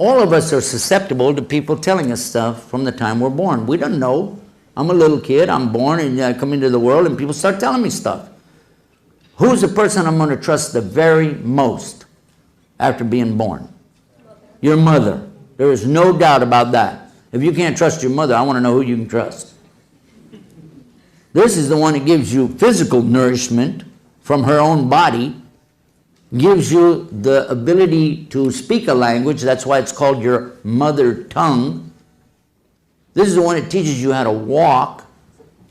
all of us are susceptible to people telling us stuff from the time we're born. We don't know. I'm a little kid, I'm born, and I come into the world, and people start telling me stuff. Who's the person I'm going to trust the very most after being born? Your mother. There is no doubt about that. If you can't trust your mother, I want to know who you can trust. This is the one that gives you physical nourishment from her own body, gives you the ability to speak a language. That's why it's called your mother tongue. This is the one that teaches you how to walk,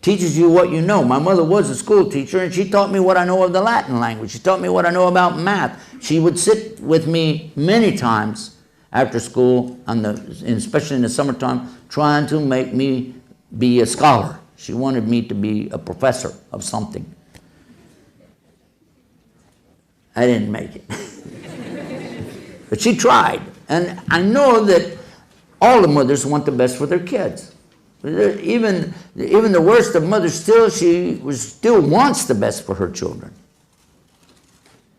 teaches you what you know. My mother was a school teacher, and she taught me what I know of the Latin language. She taught me what I know about math. She would sit with me many times after school, especially in the summertime, trying to make me be a scholar. She wanted me to be a professor of something. I didn't make it. But she tried. And I know that all the mothers want the best for their kids. Even the worst of mothers, still wants the best for her children.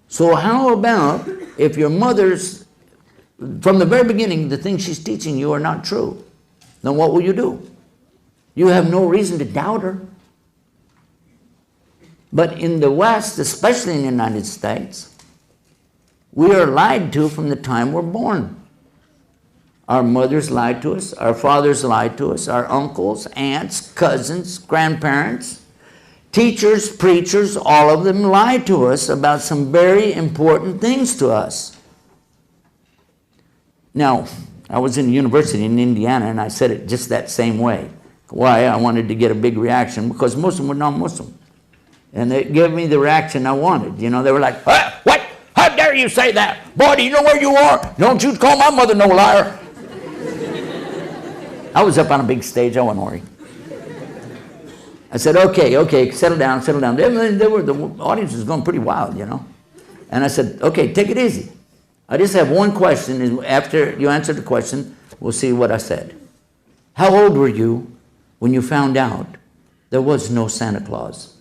So how about if your mother's, from the very beginning, the things she's teaching you are not true? Then what will you do? You have no reason to doubt her. But in the West, especially in the United States, we are lied to from the time we're born. Our mothers lied to us, our fathers lied to us, our uncles, aunts, cousins, grandparents, teachers, preachers, all of them lied to us about some very important things to us. Now, I was in university in Indiana, and I said it just that same way. Why? I wanted to get a big reaction, because most of them were non-Muslim. And they gave me the reaction I wanted. You know, they were like, what? How dare you say that? Boy, do you know where you are? Don't you call my mother no liar. I was up on a big stage, I wasn't worried. I said, okay, settle down. The audience was going pretty wild, you know. And I said, okay, take it easy. I just have one question, and after you answer the question, we'll see what I said. How old were you when you found out there was no Santa Claus?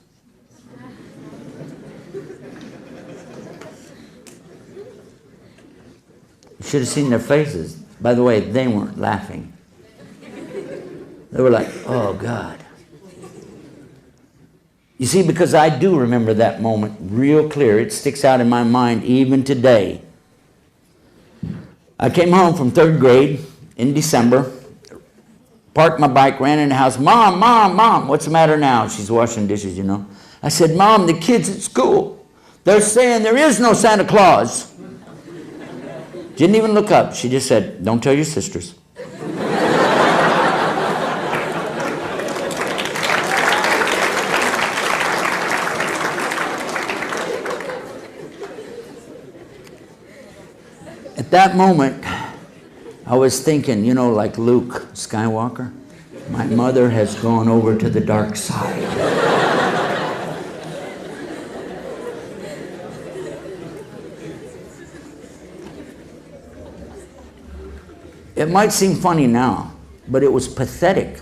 You should have seen their faces. By the way, they weren't laughing. They were like, oh, God. You see, because I do remember that moment real clear. It sticks out in my mind even today. I came home from 3rd grade in December, parked my bike, ran in the house. Mom, what's the matter now? She's washing dishes, you know. I said, Mom, the kids at school, they're saying there is no Santa Claus. Didn't even look up. She just said, don't tell your sisters. At that moment, I was thinking, you know, like Luke Skywalker, my mother has gone over to the dark side. It might seem funny now, but it was pathetic.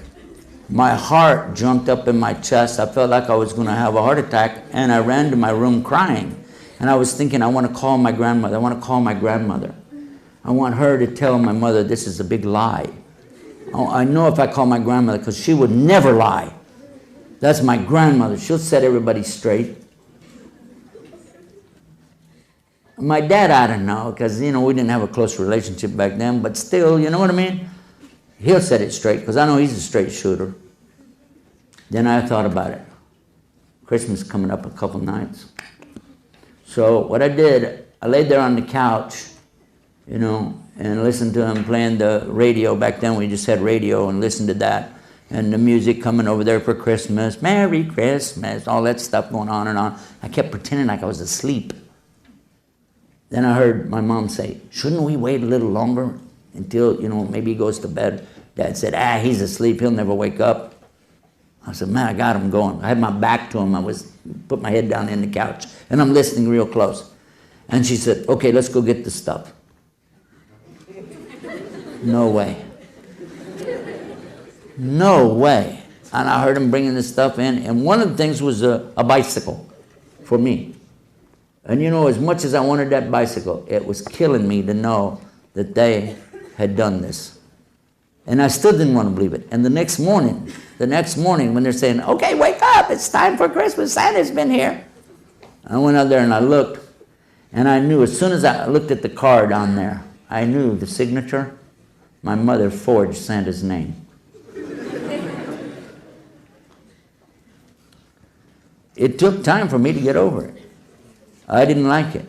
My heart jumped up in my chest. I felt like I was going to have a heart attack, and I ran to my room crying. And I was thinking, I want to call my grandmother. I want to call my grandmother. I want her to tell my mother this is a big lie. I know if I call my grandmother, because she would never lie. That's my grandmother. She'll set everybody straight. My dad, I don't know, because, you know, we didn't have a close relationship back then, but still, you know what I mean? He'll set it straight, because I know he's a straight shooter. Then I thought about it. Christmas coming up a couple nights. So what I did, I laid there on the couch, you know, and listened to him playing the radio. Back then we just had radio, and listened to that. And the music coming over there for Christmas, Merry Christmas, all that stuff going on and on. I kept pretending like I was asleep. Then I heard my mom say, shouldn't we wait a little longer until, you know, maybe he goes to bed? Dad said, he's asleep, he'll never wake up. I said, man, I got him going. I had my back to him. Put my head down in the couch, and I'm listening real close. And she said, okay, let's go get the stuff. No way. No way. And I heard him bringing the stuff in, and one of the things was a bicycle for me. And you know, as much as I wanted that bicycle, it was killing me to know that they had done this. And I still didn't want to believe it. And the next morning when they're saying, okay, wake up, it's time for Christmas, Santa's been here. I went out there and I looked, and I knew, as soon as I looked at the card on there, I knew the signature. My mother forged Santa's name. It took time for me to get over it. I didn't like it.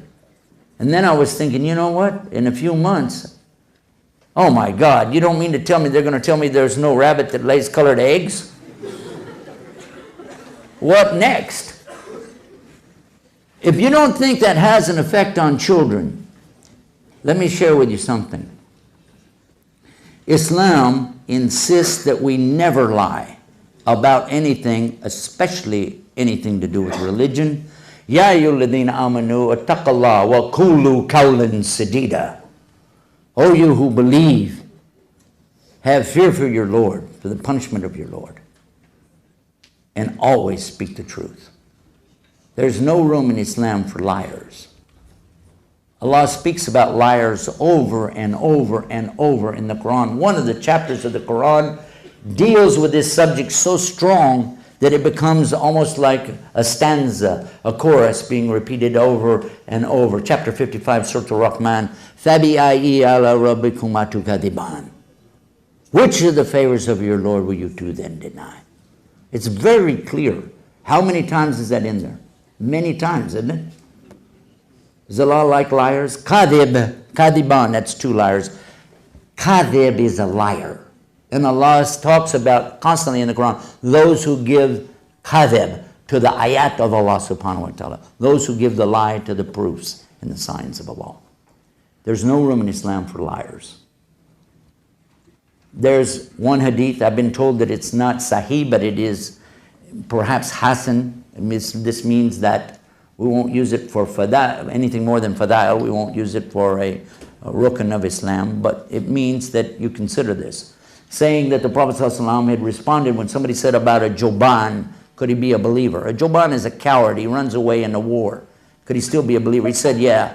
And then I was thinking, you know what? In a few months, oh my God, you don't mean to tell me they're going to tell me there's no rabbit that lays colored eggs? What next? If you don't think that has an effect on children, let me share with you something. Islam insists that we never lie about anything, especially anything to do with religion. Ya ayyuhalladhina amanu attaqullah wa qulu qawlan sadida. O you who believe, have fear for your Lord, for the punishment of your Lord, and always speak the truth. There's no room in Islam for liars. Allah speaks about liars over and over and over in the Quran. One of the chapters of the Quran deals with this subject so strong that it becomes almost like a stanza, a chorus being repeated over and over. Chapter 55, Surah Al-Rahman. فَبِأَيِّ عَلَى رَبِّكُمَا تُكَذِّبَانِ. Which of the favors of your Lord will you two then deny? It's very clear. How many times is that in there? Many times, isn't it? Is Allah like liars? Kadhib, kadiban, that's two liars. Kadhib is a liar. And Allah talks about constantly in the Quran, those who give kadhib to the ayat of Allah subhanahu wa ta'ala. Those who give the lie to the proofs and the signs of Allah. There's no room in Islam for liars. There's one hadith, I've been told that it's not sahih, but it is perhaps hasan. This means that we won't use it for anything more than fada'il. We won't use it for a rukn of Islam, but it means that you consider this. Saying that the Prophet ﷺ had responded when somebody said about a joban, could he be a believer? A joban is a coward. He runs away in a war. Could he still be a believer? He said, yeah.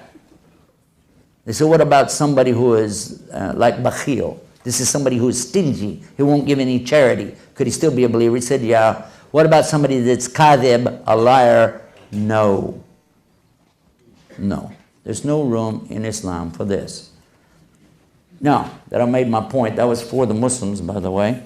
They said, what about somebody who is like bakhil? This is somebody who is stingy. He won't give any charity. Could he still be a believer? He said, yeah. What about somebody that's kadhib, a liar? No. No. There's no room in Islam for this. Now, that I made my point, that was for the Muslims, by the way.